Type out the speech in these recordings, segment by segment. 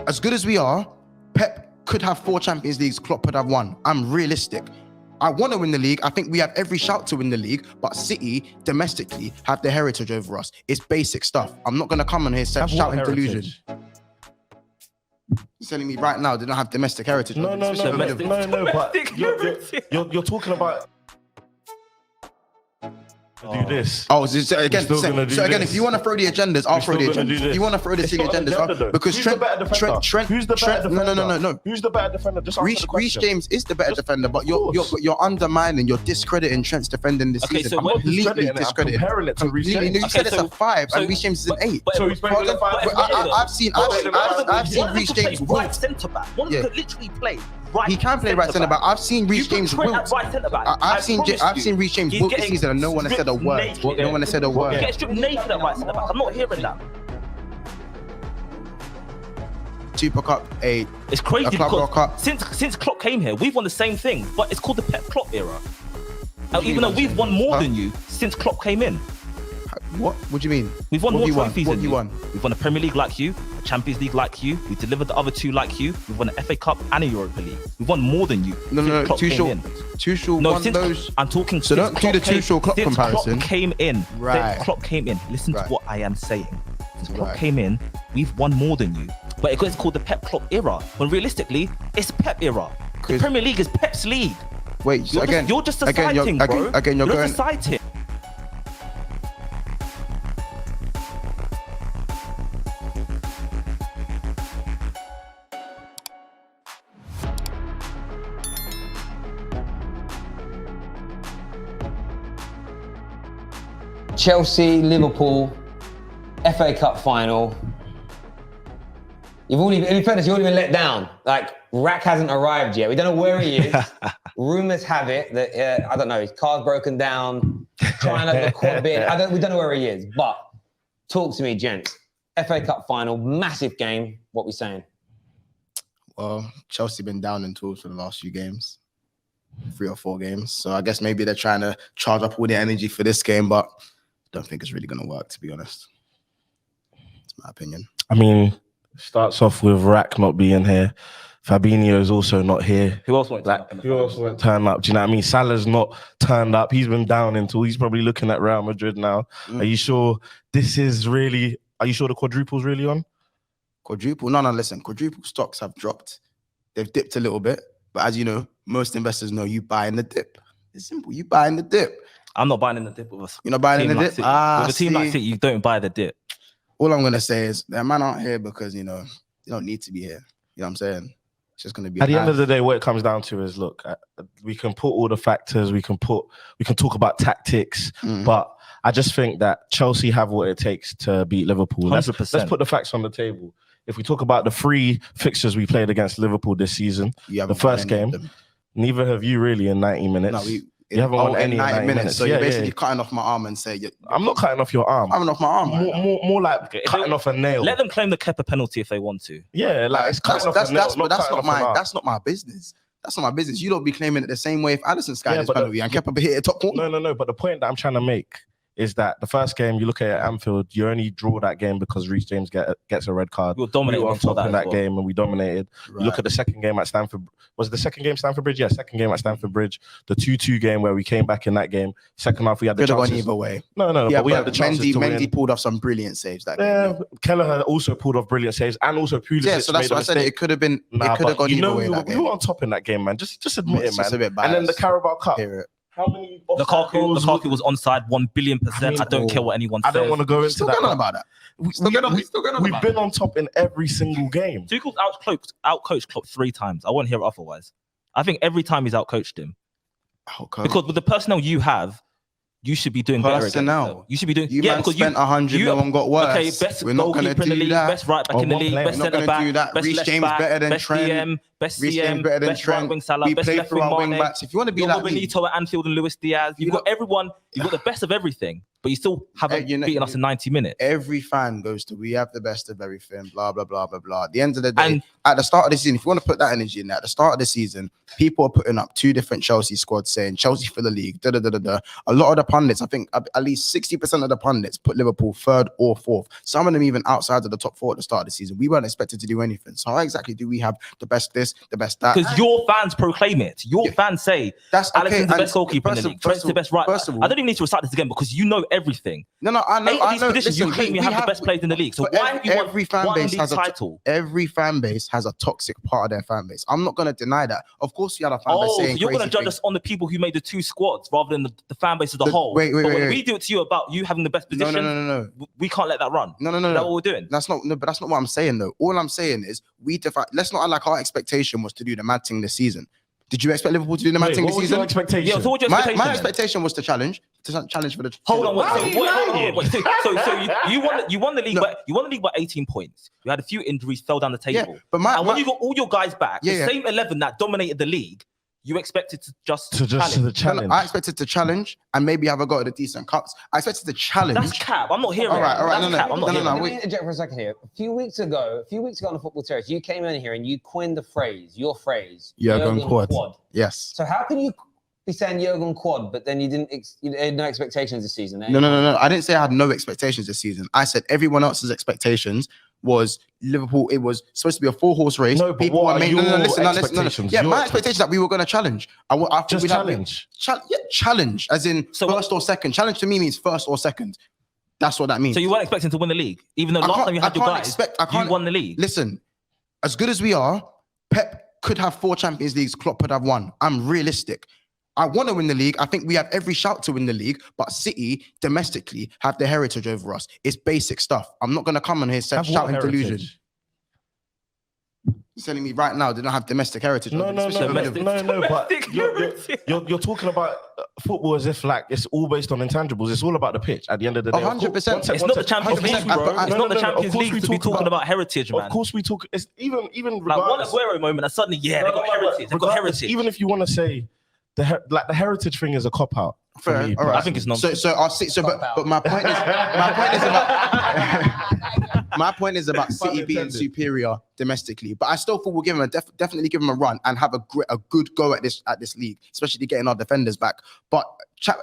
as good as we are, Pep could have 4 Champions Leagues, Klopp could have 1. I'm realistic. I want to win the league. I think we have every shout to win the league, but City domestically have the heritage over us. It's basic stuff. I'm not going to come on here shouting delusion. You're telling me right now they don't have domestic heritage. No, but you're talking about do this. Oh, so again, if you want to throw the agendas, I'll throw the agendas. If you want to throw the agendas, because Trent, who's the better defender? No. Who's the better defender? Just answer the question. Reece James is the better defender, but you're undermining, you're discrediting Trent's defending this season. So completely discrediting. Comparing it to Reece James. You said it's a 5, and Reece James is an 8. So he's playing a 5. I've seen Reece James right centre back. One could literally play. Right, he can play right centre back. I've seen Reece James wilt. Right centre back. I've seen Reece James wilt this season, and no one has said a word. No one has said a word. He gets stripped naked at right centre back. I'm not hearing that. Super Cup, it's crazy because since Klopp came here, we've won the same thing, but it's called the Pep Klopp era. Even though we've won more than you since Klopp came in. What do you mean? We've won more trophies than you. Won? We've won the Premier League like you, a Champions League like you. We delivered the other 2 like you. We've won the FA Cup and a Europa League. We've won more than you. No. Tuchel won those. I'm talking. So don't do the Tuchel Klopp comparison. Klopp came in. Right. Since Klopp came in. Listen to what I am saying. Since Klopp came in, we've won more than you. But it's called the Pep Klopp era. When realistically, it's Pep era. The Premier League is Pep's league. Wait, so you're just deciding, bro. You're going. Deciding. Chelsea, Liverpool, FA Cup final. In fairness, you've already been let down. Like, Rack hasn't arrived yet. We don't know where he is. Rumours have it that, I don't know, his car's broken down, trying out the quad bit. We don't know where he is. But talk to me, gents. FA Cup final, massive game. What we saying? Well, Chelsea been down in tools for the last few games. 3 or 4 games. So I guess maybe they're trying to charge up all the energy for this game, but don't think it's really going to work, to be honest. It's my opinion. I mean, starts off with Rack not being here. Fabinho is also not here. Who else won't turn up? Do you know what I mean? Salah's not turned up. He's been down until he's probably looking at Real Madrid now. Are you sure this is really... Are you sure the quadruple's really on? Quadruple? No, listen. Quadruple stocks have dropped. They've dipped a little bit. But as you know, most investors know you buy in the dip. It's simple. You buy in the dip. I'm not buying in the dip with us. You're not buying in the dip? With a team like City, you don't buy the dip. All I'm going to say is that man aren't here because, you know, you don't need to be here. You know what I'm saying? It's just going to be... At the end of the day, what it comes down to is, look, we can put all the factors, we can talk about tactics, but I just think that Chelsea have what it takes to beat Liverpool. 100%. Let's put the facts on the table. If we talk about the 3 fixtures we played against Liverpool this season, the first game, neither have you really in 90 minutes. No, you haven't won any in 90 minutes. So you're basically cutting off my arm and say... I'm not cutting off your arm. I'm off my arm. More like cutting off a nail. Let them claim the Kepa penalty if they want to. Yeah, like it's cutting off a nail. That's not my business. That's not my business. You don't be claiming it the same way if Alisson skied his penalty and Kepa hit a top corner. No. But the point that I'm trying to make is that the first game, you look at it at Anfield, you only draw that game because Reece James gets a red card. We were dominated on top in that game, and we dominated. Right. You look at the second game at Stamford. Was it the second game Stamford Bridge? Yeah, second game at Stamford Bridge. The 2-2 game where we came back in that game. Second half, we had the chances. Could have gone either way. No, yeah, but we had the chances to win. Mendy pulled off some brilliant saves that game. Yeah, Kelleher also pulled off brilliant saves, and also Pulisic. Yeah, so that's what I said. It could have been. It could have gone either way. We were on top in that game, man. Just admit it, man. A bit and then the Carabao Cup. How many Lukaku was onside 1,000,000,000%. I don't care what anyone says. I don't want to go into that. Still about that. We've been on top in every single game. Tuchel's outcoached Klopp 3 times. I won't hear it otherwise. I think every time he's outcoached him. Because with the personnel you have, you should be doing better. You should be doing. Because spent 100 million and got worse. Okay, best goalkeeper in the league, best right back in the league, best centre back, best Reece James better than best Trent. DM, best Reece James CM, better than best Trent. right wing Salah, We best play left through wing our wing Mane. backs. If you want to be You've like got me, Benito at Anfield and Luis Diaz. You've got everyone. You've got the best of everything, but you still haven't beaten us in 90 minutes. every fan goes to we have the best of everything, blah, blah, blah, blah, blah. At the end of the day, And- at the start of the season, if you want to put that energy in there, at the start of the season, people are putting up 2 different Chelsea squads saying Chelsea for the league, da da da da da. A lot of the pundits, I think at least 60% of the pundits put Liverpool 3rd or 4th. Some of them even outside of the top 4 at the start of the season. We weren't expected to do anything. So how exactly do we have the best this, the best that? Because your fans proclaim it. Your fans say that's okay. Alisson's the And best goalkeeper in the league. Trent's the best right. First of all, I don't even need to recite this again because you know everything. No, I know. 8 of these positions, Listen, you claim you have the best players in the league. So why have you won every fan one base league has title? Every fan base has a toxic part of their fan base. I'm not going to deny that. Of course, you had a fan base Oh, so saying you're going to crazy judge things. us on the people who made the 2 squads rather than the fan base as a whole. Wait, but when wait. we do it to you about you having the best position, No. we can't let that run. No. Is that what we're doing? That's not. No, but that's not what I'm saying though. All I'm saying is let's not act like our expectation was to do the mad thing this season. Did you expect Liverpool to do the mad thing this season? Expectation? Yeah, so what's your expectation? My expectation was to challenge for the. Hold on, wait. So you won the league. No. You won the league by 18 points. You had a few injuries, fell down the table. Yeah, but when you got all your guys back, the Yeah. same 11 that dominated the league, you expected to just the challenge. I expected to challenge and maybe have a go at the decent cuts. I expected to challenge. That's cap. I'm not hearing. All right. That's cap. I'm not hearing. Let me interject for a second here. A few weeks ago on the Football Terrace, you came in here and you coined your phrase, Jurgen Quad. Yes. So how can you be saying Jurgen Quad, but then you had no expectations this season? Eh? No. I didn't say I had no expectations this season. I said everyone else's expectations was Liverpool. It was supposed to be a 4-horse race. No, but what are your expectations? Yeah, my expectation that we were going to challenge. I Just challenge. Challenge, as in first or second. Challenge to me means first or second. That's what that means. So you weren't expecting to win the league, even though last time you had your guys, you won the league. Listen, as good as we are, Pep could have 4 Champions Leagues. Klopp could have 1. I'm realistic. I want to win the league. I think we have every shout to win the league, but City domestically have the heritage over us. It's basic stuff. I'm not going to come on here shouting delusion. You're telling me right now they don't have domestic heritage. No. But you're talking about football as if like it's all based on intangibles. It's all about the pitch. At the end of the day, 100%. It's not the Champions League, bro. It's not the Champions League to be talking about heritage, man. Of course, we talk. It's even like one Aguero moment, and suddenly, they got heritage. They've got heritage. Even if you want to say the heritage thing is a cop out. Fair. All right. I think it's nonsense. So I'll see. But my point is, my point is about City being superior domestically. But I still thought we'll give them definitely give them a run and have a good go at this league, especially getting our defenders back. But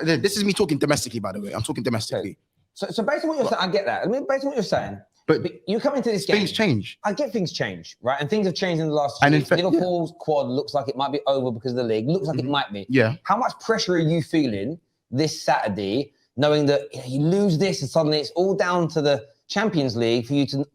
this is me talking domestically, by the way. I'm talking domestically. So based on what you're saying, I get that. I mean, based on what you're saying, but you come into this game. Things change. I get things change, right? And things have changed in the last few weeks. Liverpool's quad looks like it might be over because of the league. Looks like it might be. Yeah. How much pressure are you feeling this Saturday, knowing that you lose this and suddenly it's all down to the Champions League for you to?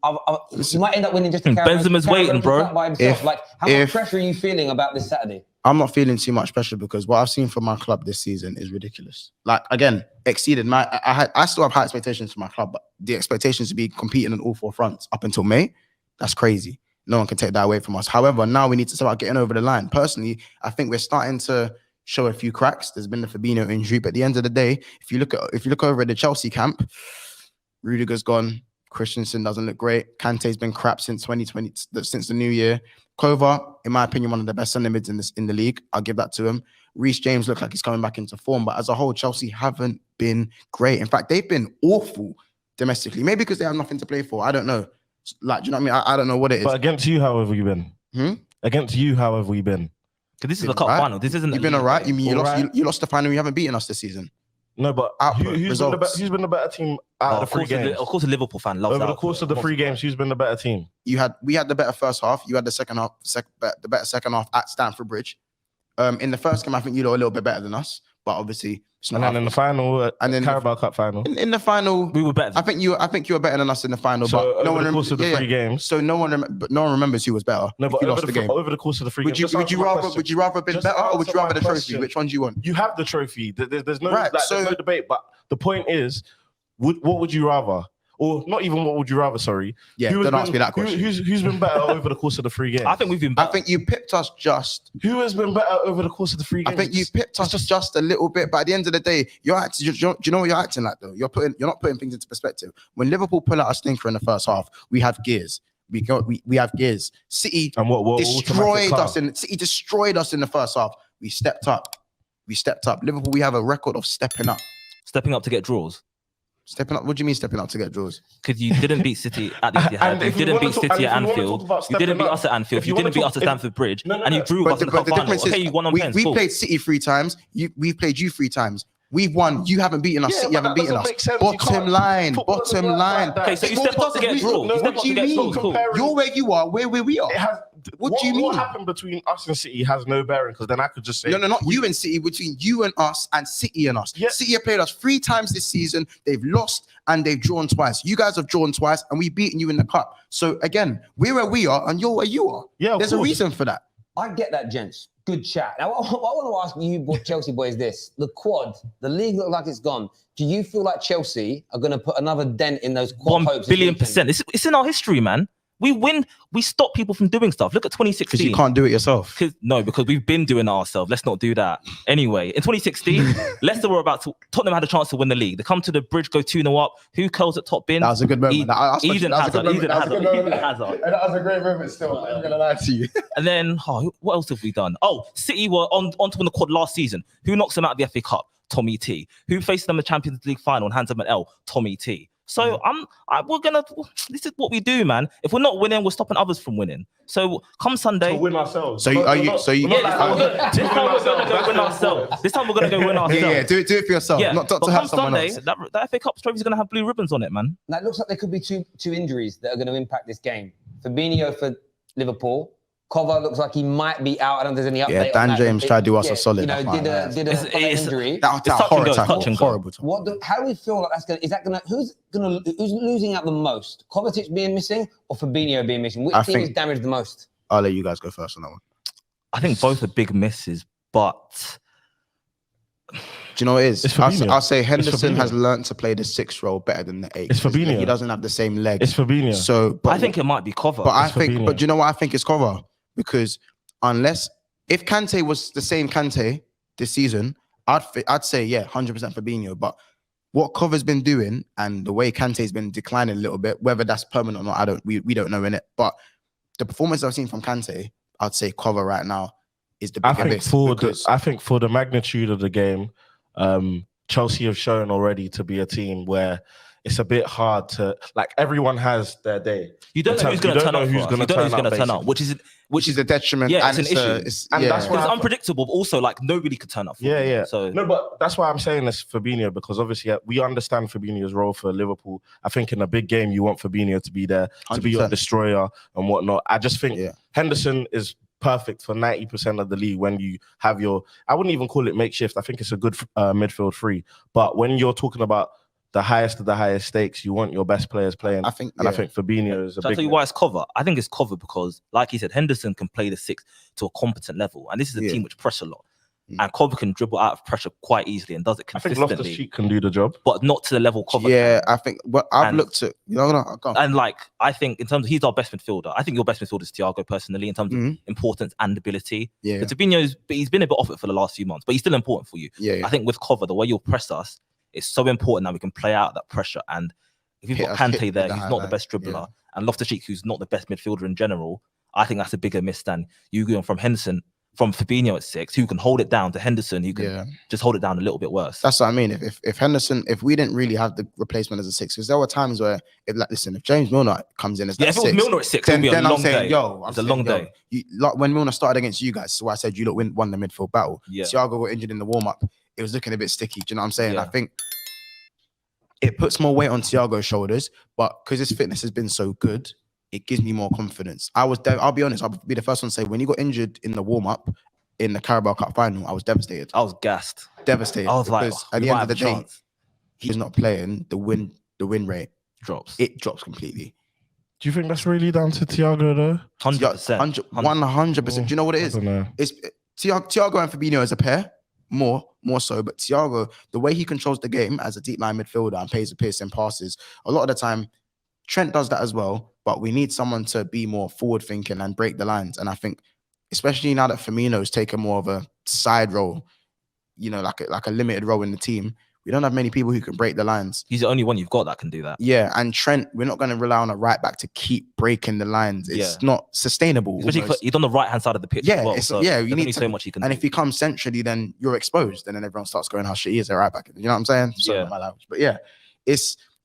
You might end up winning just a Benzema's waiting, bro. By himself. How much pressure are you feeling about this Saturday? I'm not feeling too much pressure because what I've seen from my club this season is ridiculous. Like again, exceeded I still have high expectations for my club, but the expectations to be competing on all 4 fronts up until May, that's crazy. No one can take that away from us. However, now we need to start getting over the line. Personally, I think we're starting to show a few cracks. There's been the Fabinho injury, but at the end of the day, if you look over at the Chelsea camp, Rudiger's gone. Christensen doesn't look great. Kante's been crap since 2020, since the new year. Kova, in my opinion, one of the best centre mids in the league. I'll give that to him. Reece James looks like he's coming back into form, but as a whole, Chelsea haven't been great. In fact, they've been awful domestically. Maybe because they have nothing to play for. I don't know. Like, do you know what I mean? I don't know what it is. But against you, how have we been? Against you, how have we been? Because this is the cup final. This isn't. You've been all right. You mean you lost the final? You haven't beaten us this season. No, but who's been the better team out of the 3 games? Of course, a Liverpool fan loves over the course of the 3 games. Who's been the better team? We had the better first half. You had the second half, the better second half at Stamford Bridge. In the first game, I think you were a little bit better than us, but obviously, and then in the final, and then Carabao Cup final. In the final, we were better. I think you were better than us in the final. So but over the course of the 3 games, so no one remembers who was better. No, but over the course of the 3 games, would you rather have been better, or would you rather the trophy? Which one do you want? You have the trophy. There's no there's no debate. But the point is, what would you rather? Or not even what would you rather, sorry. Yeah, don't ask me that question. Who's been better over the course of the 3 games? I think we've been better. I think you pipped us just. Who has been better over the course of the 3 games? I think you pipped us just a little bit, but at the end of the day, you're acting. Do you know what you're acting like though? You're not putting things into perspective. When Liverpool pull out a stinker in the first half, we have gears. We have gears. City And what destroyed us in the first half. We stepped up. Liverpool, we have a record of stepping up. Stepping up to get draws. Stepping up. What do you mean stepping up to get draws? Because you didn't beat City at the Etihad. You didn't beat City at Anfield. You didn't beat us at Anfield. You didn't beat us at Stamford Bridge. And you drew us in the cup final. Okay, you won on pens. We played City 3 times. We've played you 3 times. We've won. You haven't beaten us. City haven't beaten us. Bottom line. Okay, so you step up to get draws. What do you mean? You're where you are. We're where we are. What do you mean? What happened between us and City has no bearing, because then I could just say... No, not you and City. Between you and us and City and us. Yeah. City have played us 3 times this season. They've lost and they've drawn twice. You guys have drawn twice and we've beaten you in the cup. So again, we're where we are and you're where you are. Yeah, there's a reason for that. I get that, gents. Good chat. Now, what I want to ask you, Chelsea boys, this. The quad, the league looks like it's gone. Do you feel like Chelsea are going to put another dent in those quad hopes? 1 billion%. It's in our history, man. We win. We stop people from doing stuff. Look at 2016. Because you can't do it yourself. Because we've been doing it ourselves. Let's not do that. Anyway, in 2016, Tottenham had a chance to win the league. They come to the bridge, go 2-0 up. Who curls at top bin? That was a good moment. Eden Hazard. That was a great moment still. I'm not going to lie to you. And then, what else have we done? Oh, City were on to win the quad last season. Who knocks them out of the FA Cup? Tommy T. Who faced them in the Champions League final and hands them an L? Tommy T. So this is what we do, man. If we're not winning, we're stopping others from winning. So come Sunday, to win ourselves. This time we're gonna go win ourselves. This time we're gonna go win ourselves. Yeah, do it for yourself. Yeah. Not to but have come someone Sunday, else. that FA Cup trophy is gonna have blue ribbons on it, man. Now, it looks like there could be two injuries that are going to impact this game. Fabinho for Liverpool. Cover looks like he might be out. I don't think there's any update. Yeah, Dan James tried to do us a solid. Did a injury. That horrible. How do we feel like that's going? Is that going to? Who's losing out the most? Kovacic being missing or Fabinho being missing? Which team is damaged the most? I'll let you guys go first on that one. I think both are big misses, but do you know what it is? I'll say Henderson has learned to play the 6th role better than the 8th. It's Fabinho. He doesn't have the same leg. It's Fabinho. So, I think it might be Cover. But do you know what I think is Cover? Because if Kante was the same Kante this season, I'd say 100% Fabinho. But what Cover's been doing and the way Kante's been declining a little bit, whether that's permanent or not, we don't know in it. But the performance I've seen from Kante, I'd say Cover right now is the bigger miss. I think for the magnitude of the game, Chelsea have shown already to be a team where it's a bit hard to, like, everyone has their day. You don't know who's going to turn up. You don't know who's going to turn up, which is a detriment. Yeah, it's an issue. That's why it's unpredictable. But also, like, nobody could turn up. Yeah. So no, but that's why I'm saying this Fabinho, because obviously we understand Fabinho's role for Liverpool. I think in a big game you want Fabinho to be there, 100%. To be your destroyer and whatnot. I just think Henderson is perfect for 90% of the league when you have I wouldn't even call it makeshift. I think it's a good midfield 3. But when you're talking about the highest of the highest stakes, you want your best players playing. I think Fabinho is a big... I'll tell you why it's Cover. I think it's Cover because, like he said, Henderson can play the 6 to a competent level. And this is a team which press a lot. And Cover can dribble out of pressure quite easily and does it consistently. I think Loftus-Cheek can do the job. But not to the level Cover can. I think... Well, I've looked at... And, like, I think in terms of... He's our best midfielder. I think your best midfielder is Thiago, personally, in terms of importance and ability. Yeah. But Fabinho's... He's been a bit off it for the last few months, but he's still important for you. Yeah. I think with Cover, the way you'll press us, it's so important that we can play out that pressure. And if you've got Kante there, who's not the best dribbler, and Loftus-Cheek, who's not the best midfielder in general, I think that's a bigger miss than you going from Fabinho at 6, who can hold it down, to Henderson, who can just hold it down a little bit worse. That's what I mean. If Henderson, if we didn't really have the replacement as a 6, because there were times where, if James Milner comes in as that 6, if it was Milner at 6, then I'm saying, it's a long day. When Milner started against you guys, so I said you won the midfield battle. Thiago got injured in the warm-up. It was looking a bit sticky. Do you know what I'm saying? I think it puts more weight on Thiago's shoulders, but because his fitness has been so good, it gives me more confidence. I'll be honest, I'll be the first one to say, when he got injured in the warm-up in the Carabao Cup final, I was devastated. I was gassed. Devastated. I was like, at the end of the day, he's not playing, the win rate drops. It drops completely. Do you think that's really down to Thiago though? 100%. 100%. Do you know what it is? It's Thiago and Fabinho as a pair. More so, but Thiago, the way he controls the game as a deep line midfielder and pays the pace and passes, a lot of the time, Trent does that as well, but we need someone to be more forward thinking and break the lines. And I think, especially now that Firmino's taken more of a side role, like a limited role in the team, We don't have many people who can break the lines. He's the only one you've got that can do that. Yeah, and Trent, we're not going to rely on a right back to keep breaking the lines. It's not sustainable. Especially he's on the right hand side of the pitch as well. So you need so much he can and do. if he comes centrally, then you're exposed, and then everyone starts going how shit he is a right back. You know what I'm saying? Sorry about my language. But yeah,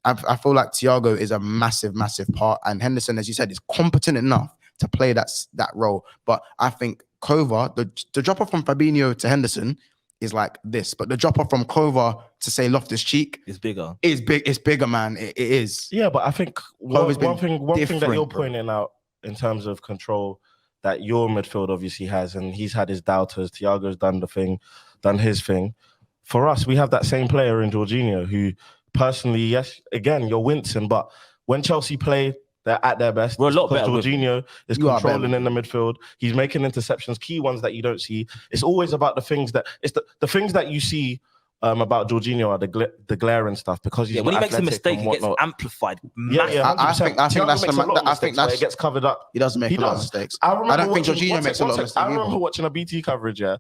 I feel like Thiago is a massive, massive part, and Henderson, as you said, is competent enough to play that role. But I think Kova, the drop off from Fabinho to Henderson is like this, but the drop off from Kova to say Loftus-Cheek is bigger. It's bigger, man. It is. Yeah, but I think one thing that you're pointing out in terms of control that your midfield obviously has, and he's had his doubters. Thiago's done his thing. For us, we have that same player in Jorginho, who personally, yes, again, you're wincing, but when Chelsea play, they're at their best. We're a lot better. Jorginho is controlling in the midfield. He's making interceptions, key ones that you don't see. It's always about the things that the things that you see about Jorginho are the glaring stuff, because he's when he makes a mistake, it gets amplified. I think that's it gets covered up. He doesn't make a lot of mistakes. I don't think Jorginho makes a lot of mistakes. I remember watching a BT coverage. Yeah,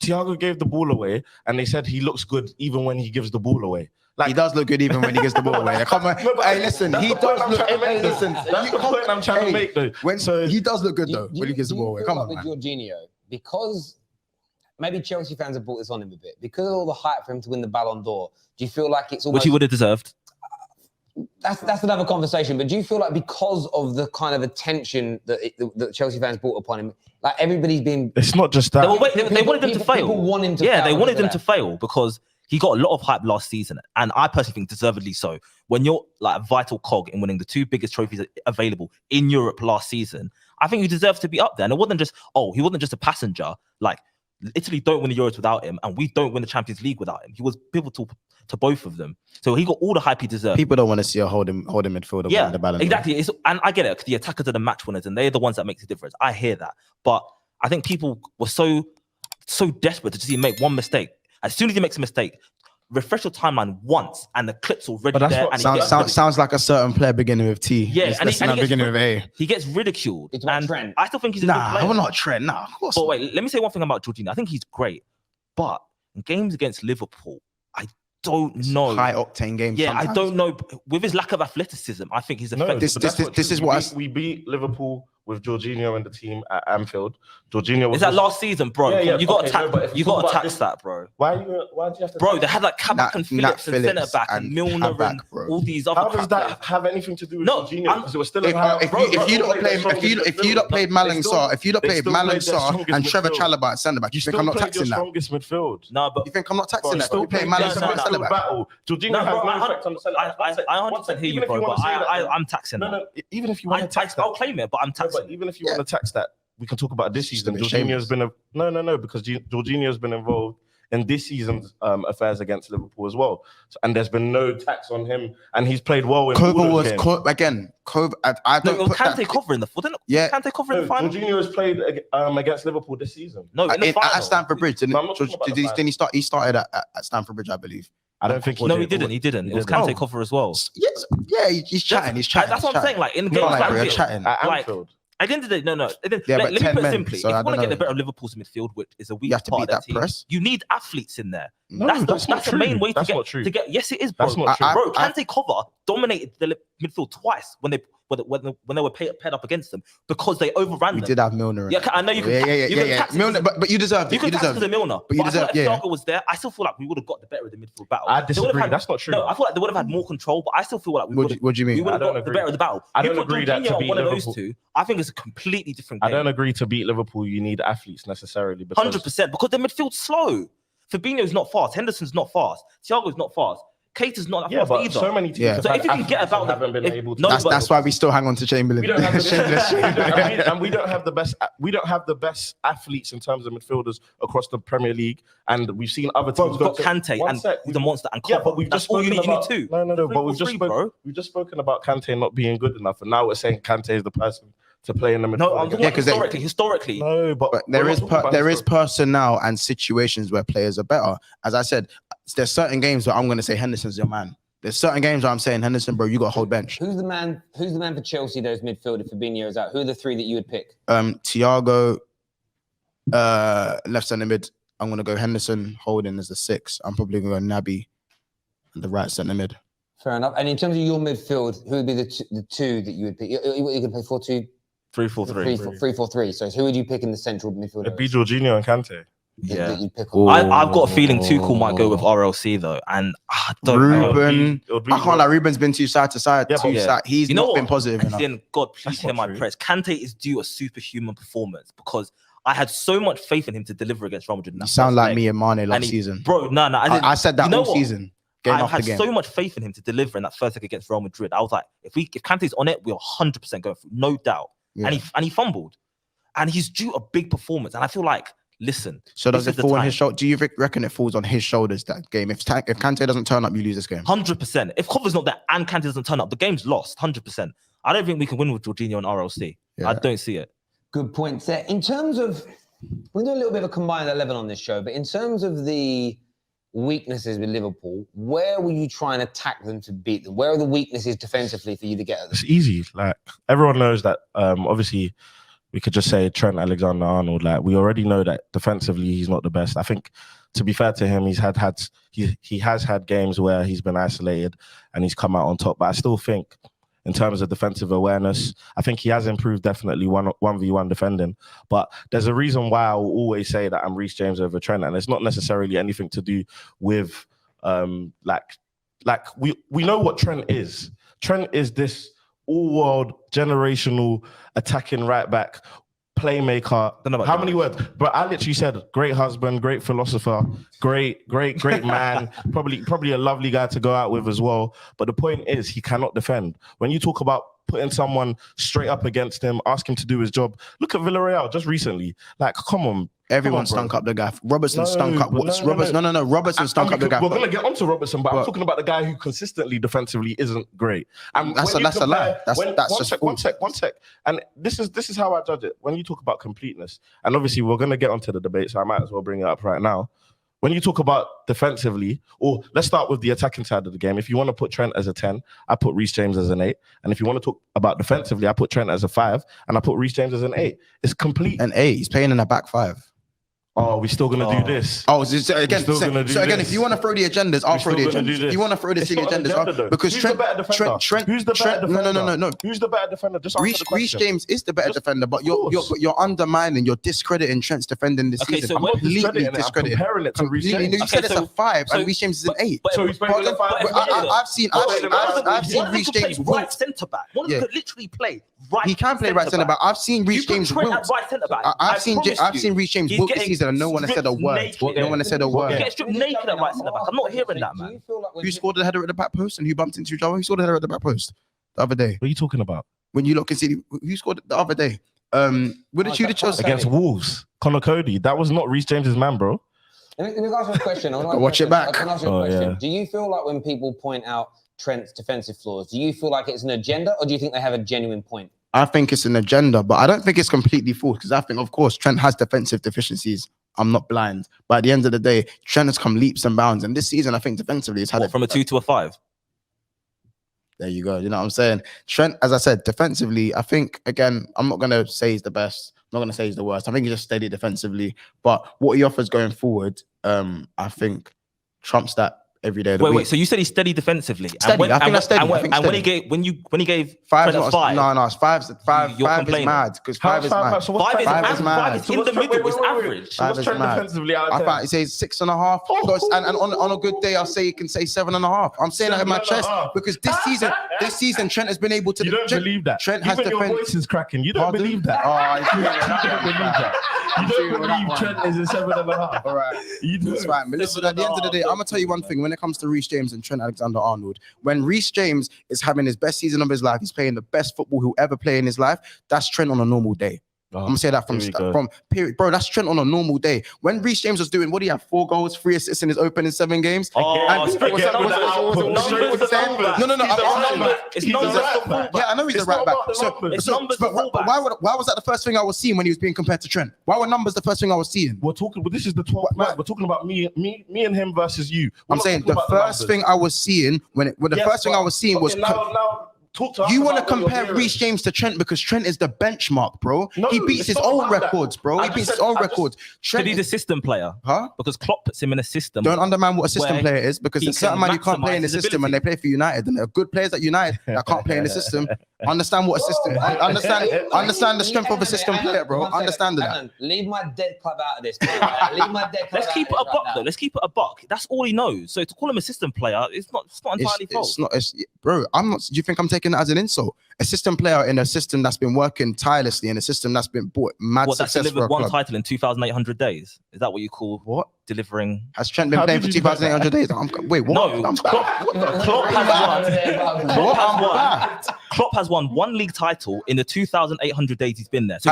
Thiago gave the ball away, and they said he looks good even when he gives the ball away. Like, he does look good even when he gets the ball away. Come on, hey, listen, he does look. Hey, listen, that's the point I'm trying to make, though. He does look good though when he gets the ball away. Come on, man. With Jorginho, because maybe Chelsea fans have brought this on him a bit, because of all the hype for him to win the Ballon d'Or. Do you feel like it's almost, which he would have deserved? That's another conversation. But do you feel like because of the kind of attention that Chelsea fans brought upon him, like everybody's been? It's not just that. They wanted him to fail. People want him to fail. Yeah, they wanted him to fail because he got a lot of hype last season, and I personally think deservedly so. When you're like a vital cog in winning the two biggest trophies available in Europe last season, I think he deserves to be up there. And it wasn't just, he wasn't just a passenger. Like, Italy don't win the Euros without him, and we don't win the Champions League without him. He was pivotal to both of them. So he got all the hype he deserved. People don't want to see a holding midfielder win the Ballon d'Or. Exactly. And I get it, because the attackers are the match winners, and they're the ones that make the difference. I hear that. But I think people were so desperate to just see him make one mistake. As soon as he makes a mistake, refresh your timeline once, and the clip's already there. And sounds like a certain player beginning with T. Yeah, and he beginning with A. He gets ridiculed. It's about Trent. I still think he's a good player. We're not Trent. Nah, of course. But wait, let me say one thing about Jorginho. I think he's great, but in games against Liverpool, I don't know. High octane games. Yeah, sometimes. I don't know. With his lack of athleticism, I think he's effective. This is what we beat Liverpool with Jorginho and the team at Anfield. Jorginho was. Is that last season, bro? Yeah, you got to tax that, bro. Why do you have to? Bro, they had like Kabak and Phillips and centre back and Milner and all these other. How does that have anything to do with Jorginho? Because it was still if you'd have played Malang Sarr and Trevor Chalobah at centre back, you think I'm not taxing that? Strongest midfield. No, but you think I'm not taxing that? You play Malang Sarr at centre back. Jorginho has no effect on the centre back. I 100% hear you, bro, but I'm taxing that. No, even if you want to tax that, I'll claim it, but I'm taxing. Even if you want to tax that, we can talk about this season. Jorginho's been because Jorginho's been involved in this season's affairs against Liverpool as well, and there's been no tax on him, and he's played well. Kova was Kova. I don't. No, Kante covering the final. Yeah, Kante covering the final. Jorginho has played against Liverpool this season. No, in the final. At Stamford Bridge. Didn't he start? He started at Stamford Bridge, I believe. I don't think he did. He didn't. It was Kante cover as well. Yes, yeah, he's chatting. That's what I'm saying. Like in games like this, chatting at Anfield. At the end of the day, no. Let me put it simply. If you want to get the better of Liverpool's midfield, which is a weak part of that team, you need athletes in there. That's the main way to get. Yes, it is, bro. That's not true. Bro, Kante cover dominated the midfield twice when they were paired up against them because they overran them. We did have Milner. Yeah, I know you can. Yeah. Milner, but you deserved it. You can tax the Milner. But you deserved. If Thiago was there, I still feel like we would have got the better of the midfield battle. I disagree. That's not true. No, I feel like they would have had more control, but I still feel like we would. What do you mean? We would have got the better of the battle. I don't agree that to beat Liverpool. I think it's a completely different game. I don't agree to beat Liverpool. You need athletes necessarily. 100% because the midfield's slow. Fabinho's not fast. Henderson's not fast. Thiago's not fast. Keita's not that fast either. So many teams. So if you can get about haven't been able to. That's why we still hang on to Chamberlain. We don't have and we don't have the best. We don't have the best athletes in terms of midfielders across the Premier League. And we've seen other teams. We've got Kante and the monster and Copa. Yeah, but we've just spoken about two. No. But we've just spoken about Kante not being good enough, and now we're saying Kante is the person to play in the midfield. No, I'm talking historically. No, but there is personnel and situations where players are better. As I said, there's certain games where I'm going to say Henderson's your man. There's certain games where I'm saying Henderson, bro, you got to hold bench. Who's the man for Chelsea? Those midfield if Fabinho's out. Who are the three that you would pick? Thiago, left centre mid. I'm going to go Henderson. Holding as the 6. I'm probably going to go Naby. The right centre mid. Fair enough. And in terms of your midfield, who would be the two that you would pick? You can play 4-2, 3-4-3. 3-4-3. So who would you pick in the central midfield? It'd be Jorginho and Kante. Yeah, you'd pick I've got a feeling Tuchel might go with RLC though, and I don't Ruben. know. I can't lie. Ruben's been too side to side. Yeah, He's not been positive enough. Then God, please hear my prayers. Kante is due a superhuman performance because I had so much faith in him to deliver against Real Madrid. You sound like me and Mane last season, bro. No, I said that all season. I had so much faith in him to deliver in that first leg against Real Madrid. I was like, if Kante's on it, we're 100% going through, no doubt. Yeah. And he fumbled, and he's due a big performance. And I feel like, listen. So does it fall on his shoulder? Do you reckon it falls on his shoulders that game? If Kante doesn't turn up, you lose this game. 100%. If Cover's not there and Kante doesn't turn up, the game's lost. 100%. I don't think we can win with Jorginho and RLC. Yeah. I don't see it. Good point there. In terms of, we'll do a little bit of a combined 11 on this show, but in terms of the weaknesses with Liverpool, where were you trying to attack them to beat them? Where are the weaknesses defensively for you to get at them? It's easy. Like, everyone knows that, obviously, we could just say Trent Alexander-Arnold. Like, we already know that defensively he's not the best. I think, to be fair to him, he has had games where he's been isolated and he's come out on top. But I still think, in terms of defensive awareness, I think he has improved definitely 1v1 defending. But there's a reason why I will always say that I'm Reece James over Trent, and it's not necessarily anything to do with we know what Trent is. Trent is this all-world generational attacking right back, playmaker. How many words? But I literally said great husband, great philosopher, great man, probably a lovely guy to go out with as well. But the point is, he cannot defend. When you talk about putting someone straight up against him, ask him to do his job, look at Villarreal just recently. Like, come on. Everyone stunk up the guy. Robertson stunk up. Robertson stunk up the guy. We're going to get onto Robertson, but I'm talking about the guy who consistently defensively isn't great. And that's a lie. One sec. And this is how I judge it. When you talk about completeness, and obviously we're going to get onto the debate, so I might as well bring it up right now. When you talk about defensively, or let's start with the attacking side of the game. If you want to put Trent as a 10, I put Reece James as an 8. And if you want to talk about defensively, I put Trent as a 5, and I put Reece James as an 8. It's complete. An 8. He's playing in a back 5. Oh, we're still gonna do this. Oh, so again, if you want to throw the agendas, I'll throw the agendas. If you want to throw the silly agendas, because Trent, who's the better defender? No. Who's the better defender? Just answer the question. Reece James is the better defender, but you're undermining, you're discrediting Trent's defending this season. So I'm completely discrediting. Comparing it to Reece James. You said it's a 5, and Reece James is an 8. So he's playing a 5. I've seen Reece James right centre back. One could literally play right. He can play right centre back. I've seen Reece James wilt. I've seen Reece James wilt this season, and no one has said a word. No one has said a word. Get stripped naked at right centre back. I'm not hearing that, man. Who scored the header at the back post and who bumped into each other? Who scored the header at the back post the other day? What are you talking about? When you look and see who scored the other day? What did you Chelsea against Wolves? Connor Cody. That was not Reece James's man, bro. Let me ask you a question. Watch it back. Yeah. Do you feel like when people point out Trent's defensive flaws, do you feel like it's an agenda, or do you think they have a genuine point? I think it's an agenda, but I don't think it's completely false, because I think, of course, Trent has defensive deficiencies. I'm not blind. But at the end of the day, Trent has come leaps and bounds. And this season, I think defensively, it's had from a 2 to a 5. There you go. You know what I'm saying? Trent, as I said, defensively, I think, again, I'm not going to say he's the best. I'm not going to say he's the worst. I think he's just steady defensively. But what he offers going forward, I think trumps that every day of the week. Wait. So you said he's steady defensively. Steady. I think that's steady. And when he gave five, Trent a 5, no, it's five is mad, because 5 is mad. 5 is mad. It's in the middle. It's average. 5 is mad. I thought he says 6.5. And on a good day, I'll say he can say 7.5. I'm saying that in my chest, because this season Trent has been able to. You don't believe that. Trent has your voice is cracking. You don't believe that. You don't believe that. You don't believe Trent is a 7.5. All right. That's fine. But listen, at the end of the day, I'm gonna tell you one thing. When it comes to Reece James and Trent Alexander-Arnold, when Reece James is having his best season of his life, he's playing the best football he'll ever play in his life. That's Trent on a normal day. I'm gonna say that from period, bro. That's Trent on a normal day. When Reece James was doing, what do you have? 4 goals, 3 assists in his opening 7 games. No. It's numbers. Yeah, I know he's a right back. But why was that the first thing I was seeing when he was being compared to Trent? Why were numbers the first thing I was seeing? We're talking. This is the 12th man. We're talking about me and him versus you. I'm saying the first thing I was seeing was. talk to us. You want to about what you're compare hearing. Reece James to Trent because Trent is the benchmark, bro. No, he beats it's his not own about that. records, bro. I He just beats his said- own I just- records. But he's a system player. Huh? Because Klopp puts him in a system. Don't undermine what a system where player is because he there's certain can man you can't play in the maximise his system and they play for United. And there are good players at United that can't play in the system. Understand what a system. Understand the strength of a system player, bro. Understand that. Leave my dead club out of this. Leave my dead club. Let's keep it a buck, though. Let's keep it a buck. That's all he knows. So to call him a system player, it's not entirely false. It's not, bro. I'm not. Do you think I'm taking that as an insult? A system player in a system that's been working tirelessly in a system that's been bought mad What, that's success for a delivered one club. title in 2,800 days? Is that what you call What? delivering? Has Trent been How playing for did you do 2,800 days? Wait, what? No, I'm Klopp has won one league title in the 2,800 days he's been there. So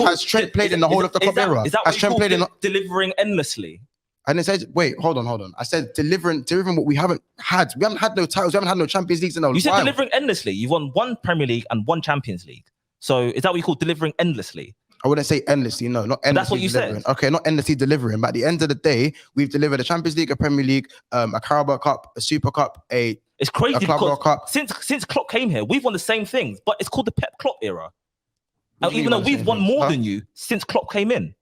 has Trent played in the whole of the club era? Is that Has what Trent you played in call delivering endlessly? And it says, wait, hold on. I said delivering what we haven't had. We haven't had no titles. We haven't had no Champions Leagues in a while. You said delivering endlessly. You've won one Premier League and one Champions League. So is that what you call delivering endlessly? I wouldn't say endlessly, no, not endlessly. That's what you delivering. said. Okay, not endlessly delivering, but at the end of the day, we've delivered a Champions League, a Premier League, a Carabao Cup, a Super Cup, It's crazy a Club World because Cup. since Klopp came here, we've won the same things, but it's called the Pep Klopp era. What do you Even mean though the we've same won things? more Huh? than you since Klopp came in.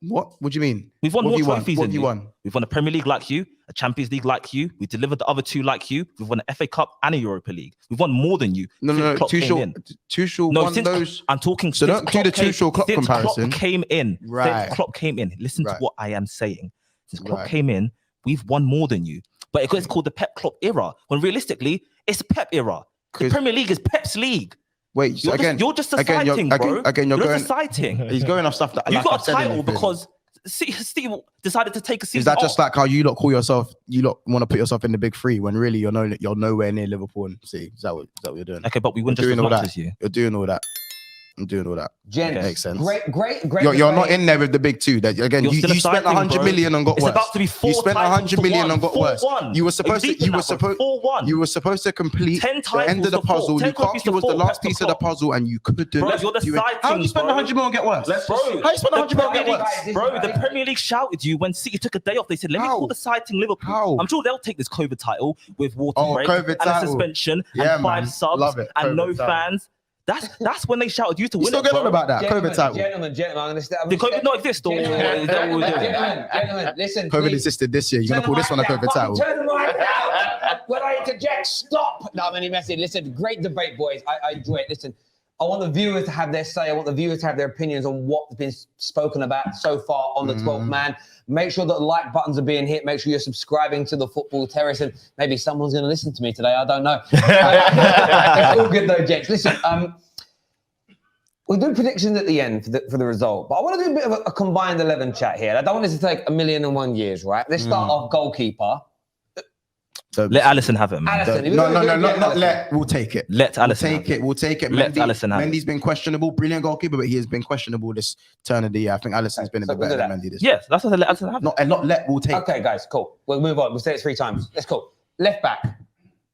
What? What do you mean? We've won What more have you won? trophies What than have you you. won? We've won a Premier League like you, a Champions League like you. We delivered the other two like you. We've won an FA Cup and a Europa League. We've won more than you. No. Klopp came in. Tuchel No, won since those. I'm talking. So since don't do the Tuchel Klopp since comparison. Klopp came in. Right. Since Klopp came in. Listen to Right. what I am saying. Since Klopp Right. came in, we've won more than you. But it's called the Pep Klopp era. When realistically, it's the Pep era. The 'Cause- Premier League is Pep's league. Wait, so You're just a sighting, bro. You're You're going. just a sighting. He's going off stuff that You like got I've a said in title the thing. because Steve decided to take a season Is that just off. like how you lot call yourself? You lot want to put yourself in the big three when really you're nowhere near Liverpool and City. Is that what you're doing? Okay, but we win You're just as doing all much that. as you. You're doing all that. I'm doing all that. Gents, Makes sense. Great. You're not in there with the big two. That again, You're you still a spent sighting, 100 bro. million and got It's worse. about to be 4 You spent titles 100 to million one. and got worse. 4-1. You were supposed to. You were supposed. 4-1. You were supposed to complete 10 the end of the titles to 4. puzzle. 10 Lukaku trophies to was the 4. last Pep piece of the Klopp. puzzle, and you couldn't. Bro, you're the How did you sighting, spend bro. 100 million and get worse? Bro, How you spend 100 million and Premier get League, worse? bro, the Premier League shouted you when City took a day off. They said, let me How? call the sighting Liverpool. How? I'm sure they'll take this COVID title with water Oh, break COVID and title. a suspension Yeah, and 5 man. subs Love it. and COVID no title. fans. That's when they shouted you to You win still it, get bro. on about that COVID title. Gentlemen, I'm gonna step. Did COVID not exist or is that what we're doing? Gentlemen, listen. COVID please. existed this year. You're gonna Turn call this the one a mic COVID down. title? Turn the mic down. When I interject, stop. No, I'm only messing. Listen, great debate, boys. I enjoy it. Listen, I want the viewers to have their say. I want the viewers to have their opinions on what's been spoken about so far on the 12th man. Make sure that like buttons are being hit. Make sure you're subscribing to the Football Terrace. And maybe someone's going to listen to me today. I don't know. It's all good though, gents. Listen, we'll do predictions at the end for the result. But I want to do a bit of a combined 11 chat here. I don't want this to take 1,000,001 years, right? Let's start off goalkeeper. Let Alisson have it, man. Alisson. No, not let. We'll take it. Let Alisson have We'll take it. Let Alisson have it. Mendy's been questionable. Brilliant goalkeeper, but he has been questionable this turn of the year. I think Alisson's been a So bit we'll better do than Mendy this Yes, that's what I said. Let Alisson have it. Not let. We'll take. Okay, guys, cool. We'll move on. We'll say it 3 times. Let's go. Left back.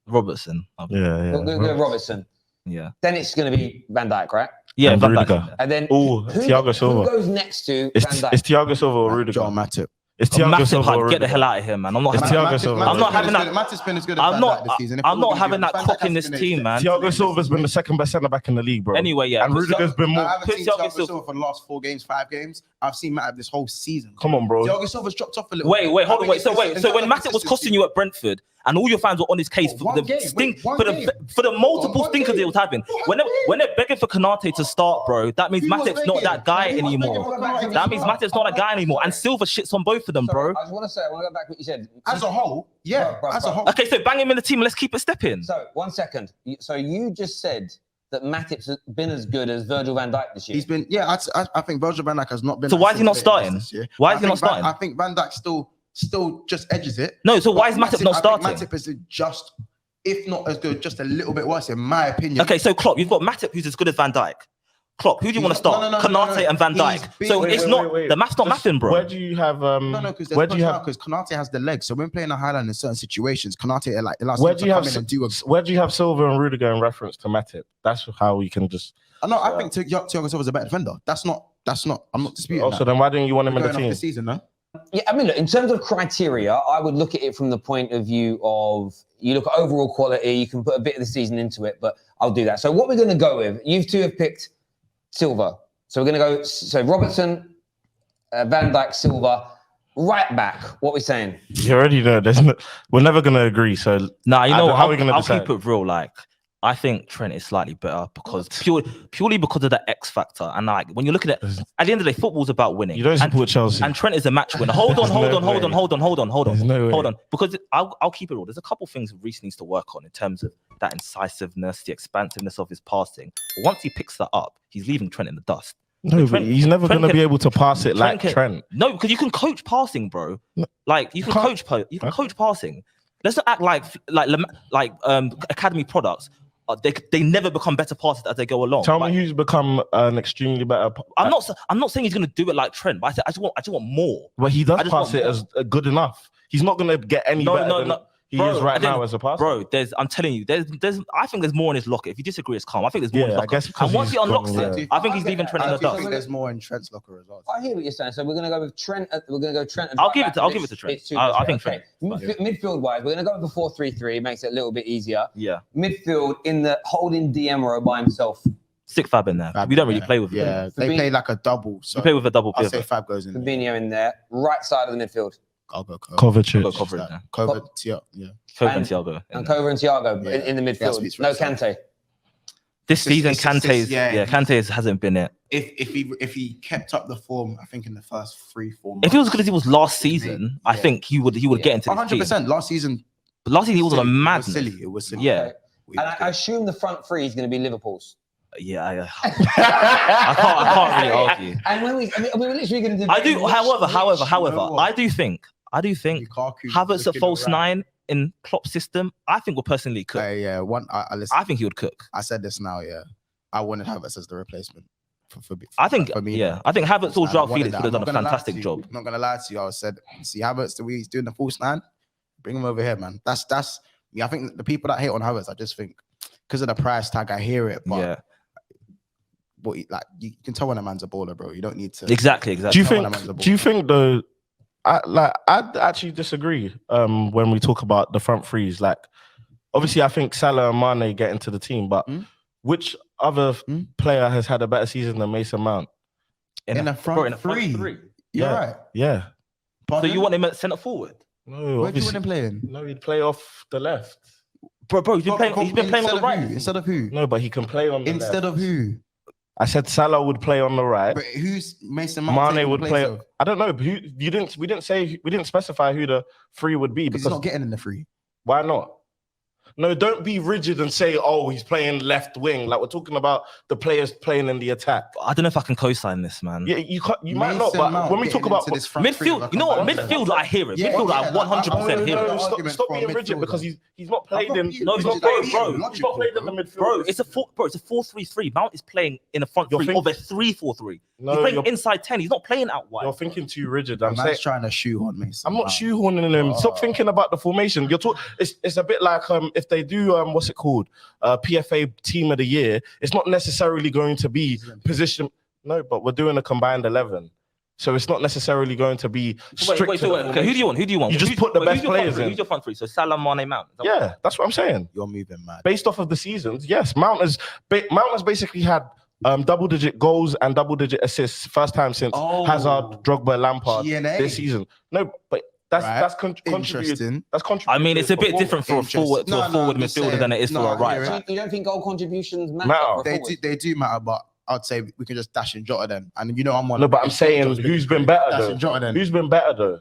Robertson. Yeah. We'll go Robertson. Yeah. Then it's going to be Van Dijk, right? Yeah, And Van Dijk. Rudiger. And then Oh, who Thiago Silva. Who goes next to It's Van Dijk? Thiago Silva or Rudiger. John Matip. It's Oh, Thiago Matip, Silva or get the Rudiger. hell out of here, man. I'm not It's having Thiago that. Silva. I'm not having that. Matip's been as good as I'm Van not. Dijk this season. If I'm we're not gonna having give that Van Dijk cock has in this been team, man. Thiago Silva's been the second best centre back in the league, bro. Anyway, yeah. And Rudiger's been I more. haven't Put seen Thiago Thiago Silva- Silva for the last 4 games, 5 games. I've seen Matip this whole season. Come on, bro. Thiago Silva's dropped off a little. Wait, bit. hold I on, think wait. So it's- so when Matip was costing you at Brentford, and all your fans were on his case for One the game, stink, one for game. the multiple One stinkers game. they was having. When they're begging for Konate to start, bro, that means Who was Matip's not begging? that guy Who was begging anymore. for Konate to That means start? Matip's not that guy anymore. And Silva shits on both of them, bro. I just want to say, I want to go back to what you said. As a whole, yeah. Bro, As a bro. whole. Okay, so bang him in the team and let's keep it stepping. So 1 second. So you just said that Matip's been as good as Virgil van Dijk this year. He's been, yeah. I think Virgil van Dijk has not been. So at why is he not City starting? this year. Why is I he not think starting? I think Van Dijk still just edges it. No, so why is But Matip not starting? I think Matip is just, if not as good, just a little bit worse, in my opinion. Okay, so Klopp, you've got Matip who's as good as Van Dijk. Klopp, who do you want to start? Konate and Van He's Dijk. been- So Wait, it's wait, not wait. the math's not mathing, bro. Where do you have No, because where do you have because Konate has the legs. So when playing a highline in certain situations, Konate like allows where him do to you come have in and do a. where do you have Silva and Rudiger in reference to Matip? That's how we can just. I think Thiago Silva is a better defender. That's not. I'm not disputing Also, that. then why didn't you want him in the Going off team? the season, no. Yeah, I mean, look, in terms of criteria, I would look at it from the point of view of you look at overall quality, you can put a bit of the season into it, but I'll do that. So what we're going to go with, you two have picked Silva. So we're going to go, so Robertson, Van Dijk, Silva, right back. What are we saying? You already know, we're never going to agree. So nah, you know, how are we going to I'll decide? keep it real. Like, I think Trent is slightly better because purely because of that X factor. And like when you're looking at the end of the day, football's about winning. You don't support Chelsea. And Trent is a match winner. Hold on. Because I'll keep it real. There's a couple things Reece needs to work on in terms of that incisiveness, the expansiveness of his passing. But once he picks that up, he's leaving Trent in the dust. No, but he's never going to be able to pass it like Trent. No, because you can coach passing, bro. Like you can coach passing. Let's not act like academy products. They never become better passers as they go along. Tell me who's become an extremely better. I'm not saying he's going to do it like Trent, but I just want more. But he does pass it as good enough. He's not going to get any better than he is right now as a passer. Bro, I'm telling you, I think there's more in his locker. If you disagree, it's calm. I think there's more in his locker. And once he unlocks it, I think he's leaving Trent in the dust. I think there's more in Trent's locker as well. I hear what you're saying. So we're going to go with Trent. We're going to go Trent. And I'll give it to Trent. I think Trent. Midfield wise, we're going to go with the 4-3-3. Makes it a little bit easier. Yeah. Midfield in the holding DM row by himself. Stick Fab in there. We don't really play with him. Yeah, they play like a double. So we play with a double. I'll say Fab goes in. Fabinho in there. Right side of the midfield. I'll go Kovacic. Thiago. Yeah. Kovacic and Thiago. And Kovacic and Thiago in the midfield. No Kante. This season, Kante hasn't been it. If he kept up the form, I think in the first 3-4 months. If he was as good as he was last season, I think he would get into this 100%. Last season he was on a madness. It was silly. Yeah. And I assume the front three is going to be Liverpool's. Yeah, I can't really argue. And we're literally going to do. I do. However, I do think Havertz at false 9 in Klopp's system. I think will personally cook. I think he would cook. I said this now. Yeah, I wanted Havertz as the replacement for me. I think Havertz or João Felix would have done a fantastic job. I'm not gonna lie to you. I said, see Havertz the way he's doing the false 9. Bring him over here, man. That's. I think the people that hate on Havertz, I just think because of the price tag, I hear it, but. Yeah. But like you can tell when a man's a baller, bro. You don't need to exactly. Do you think though? I actually disagree. When we talk about the front threes, like obviously I think Salah and Mane get into the team, but which other player has had a better season than Mason Mount in a front three? You're right. Yeah. Pardon? So you want him at centre forward? No. Where do you want him playing? No, he'd play off the left. Bro, he's been playing on the right. Instead of who? No, but he can play on the instead left. Of who? I said Salah would play on the right. But who's Mason Mount? Mane would play. I don't know. Who we didn't specify who the three would be because he's not getting in the free. Why not? No, don't be rigid and say, oh, he's playing left wing. Like we're talking about the players playing in the attack. I don't know if I can co-sign this, man. Yeah, you might not. But when we talk about midfield, you know what? Midfield, I hear it. Midfield, I 100% hear it. Stop being rigid because he's not played in. No, he's not played in the midfield. Bro, it's a 4-3-3. Mount is playing in the front three of a 3-4-3. He's playing inside 10. He's not playing out wide. You're thinking too rigid. I'm trying to shoehorn Mason. I'm not shoehorning him. Stop thinking about the formation. It's a bit like if they do what's it called? PFA Team of the Year. It's not necessarily going to be position. No, but we're doing a combined 11. So it's not necessarily going to be strict. Wait. Okay, who do you want? You just put the best players in. Who's your front three? So Salah, Mane, Mount. Yeah, that's what I'm saying. You're moving mad. Based off of the seasons, yes. Mount has basically had double-digit goals and double-digit assists first time since Hazard, Drogba, Lampard this season. No, but that's contributed. That's contributed. I mean, it's a bit different for a forward midfielder than it is for a right. You don't think goal contributions matter? They do matter, but I'd say we can just dash in Jota then. And you know I'm one. No, but I'm saying who's been better though? Who's been better though?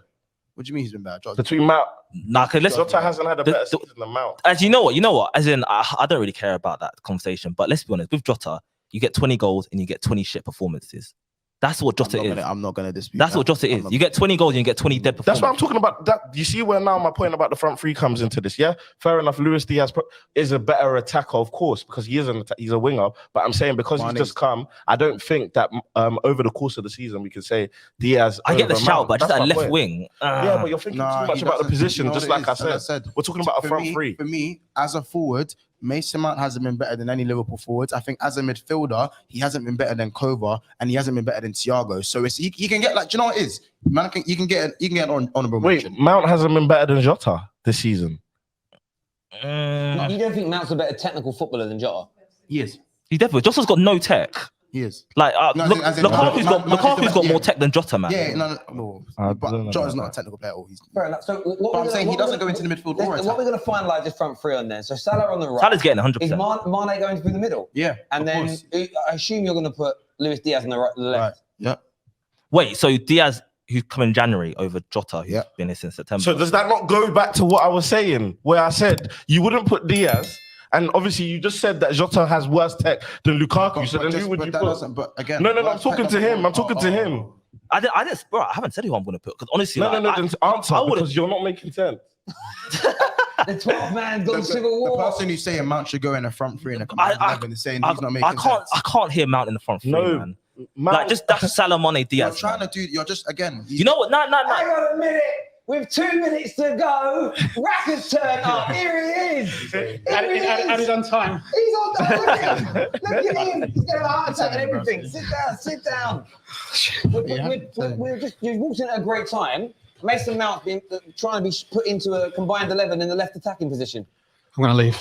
What do you mean he's been better? Jota. Between Mount. Nah, Jota hasn't had a better season than Mount. As you know what? As in, I don't really care about that conversation. But let's be honest, with Jota, you get 20 goals and you get 20 shit performances. That's what Jota is. I'm not going to dispute That's what Jota is. You get 20 goals and you get 20 dead performances. That's what I'm talking about. That you see where now my point about the front three comes into this, yeah? Fair enough, Luis Diaz is a better attacker, of course, because he's a winger. But I'm saying because he's just come, I don't think that over the course of the season we can say Diaz. I get the shout, but just at left wing. Yeah, but you're thinking too much about the position, just like I said. We're talking about a front three. For me, as a forward, Mason Mount hasn't been better than any Liverpool forwards. I think as a midfielder, he hasn't been better than Kova, and he hasn't been better than Thiago. So he can get like, do you know what it is? Man, you can get an honourable mention. Wait, Mount hasn't been better than Jota this season. No, you don't think Mount's a better technical footballer than Jota? He is. He definitely. Jota's got no tech. He is. Like, Lukaku's got yeah. more tech than Jota, man. Yeah, no. But Jota's not a technical player. Fair enough. So but I'm saying he doesn't go into the midfield. What we're going to finalise this front three on then. So Salah on the right. Salah's getting 100%. Is Mane going through the middle? Yeah. And then I assume you're going to put Luis Diaz on the left. Right. Yeah. Wait, so Diaz, who's come in January over Jota, who's been here since September. So does that not go back to what I was saying, where I said you wouldn't put Diaz? And obviously, you just said that Jota has worse tech than Lukaku. So then who would you put? But again, no, I'm talking to him. I'm talking to him. I didn't, bro. I haven't said who I'm going to put because honestly, no. Then answer because you're not making sense. The 12-man gone civil war. The person who's saying Mount should go in a front three in a combined 11 is saying he's not making sense. I can't hear Mount in the front three, man. Like just that's Salah, Mane, Diaz. You're trying to do. You're just again. You know what? No. Hang on a minute. With 2 minutes to go, Racker's turn up. Here he is. And he's on time. He's on time. Look at him. He's getting a heart attack and everything. Sit down. We're just walked in at a great time. Mason Mount being trying to be put into a combined 11 in the left attacking position. I'm going to leave.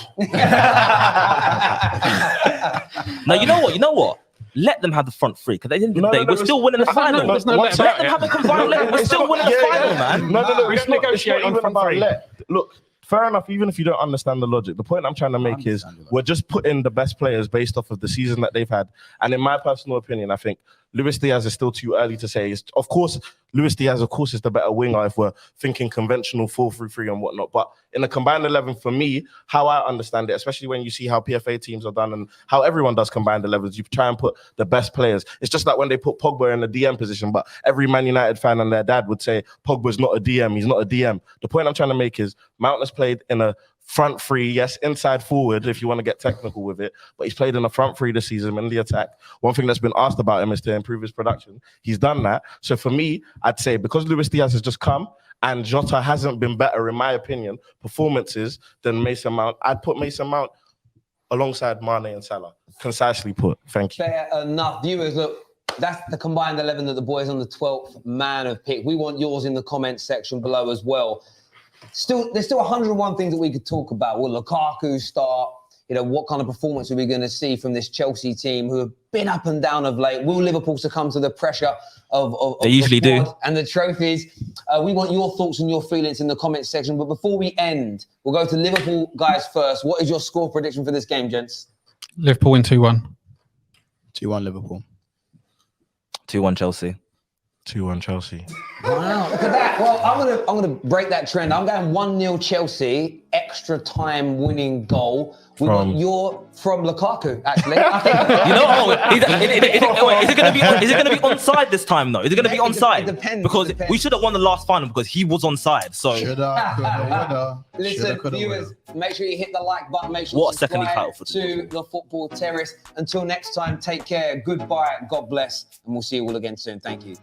No, you know what? Let them have the front three because at the end of the day, we're still winning the final. Let them have a combined 11. We're still winning the final, man. No. We don't negotiate on front three. Look, fair enough, even if you don't understand the logic. The point I'm trying to make is we're just putting the best players based off of the season that they've had. And in my personal opinion, I think Luis Diaz is still too early to say. Of course, Luis Diaz, is the better winger if we're thinking conventional 4-3-3 and whatnot. But in a combined 11, for me, how I understand it, especially when you see how PFA teams are done and how everyone does combined 11s, you try and put the best players. It's just like when they put Pogba in the DM position, but every Man United fan and their dad would say Pogba's not a DM, he's not a DM. The point I'm trying to make is Mount has played in a front three, yes, inside forward, if you want to get technical with it, but he's played in the front three this season in the attack. One thing that's been asked about him is to improve his production. He's done that. So for me, I'd say because Luis Diaz has just come and Jota hasn't been better, in my opinion, performances than Mason Mount, I'd put Mason Mount alongside Mane and Salah. Concisely put. Thank you. Fair enough. Viewers, look, that's the combined 11 that the boys on the 12th man have picked. We want yours in the comments section below as well. There's still 101 things that we could talk about. Will Lukaku start? What kind of performance are we going to see from this Chelsea team who have been up and down of late? Will Liverpool succumb to the pressure of they usually do, and the trophies? We want your thoughts and your feelings in the comments section. But before we end, we'll go to Liverpool guys first. What is your score prediction for this game, gents? Liverpool win 2-1. 2-1 Liverpool. 2-1 Chelsea. 2-1 Chelsea. Wow, look at that. Well, I'm gonna break that trend. I'm going 1-0 Chelsea, extra time winning goal. We want from Lukaku, actually. I think, is it going to be onside this time though? Is it going to be onside? It depends. Because we should have won the last final because he was onside. So listen, viewers, make sure you hit the like button. Make sure you subscribe to the Football Terrace. Until next time, take care. Goodbye. God bless, and we'll see you all again soon. Thank you.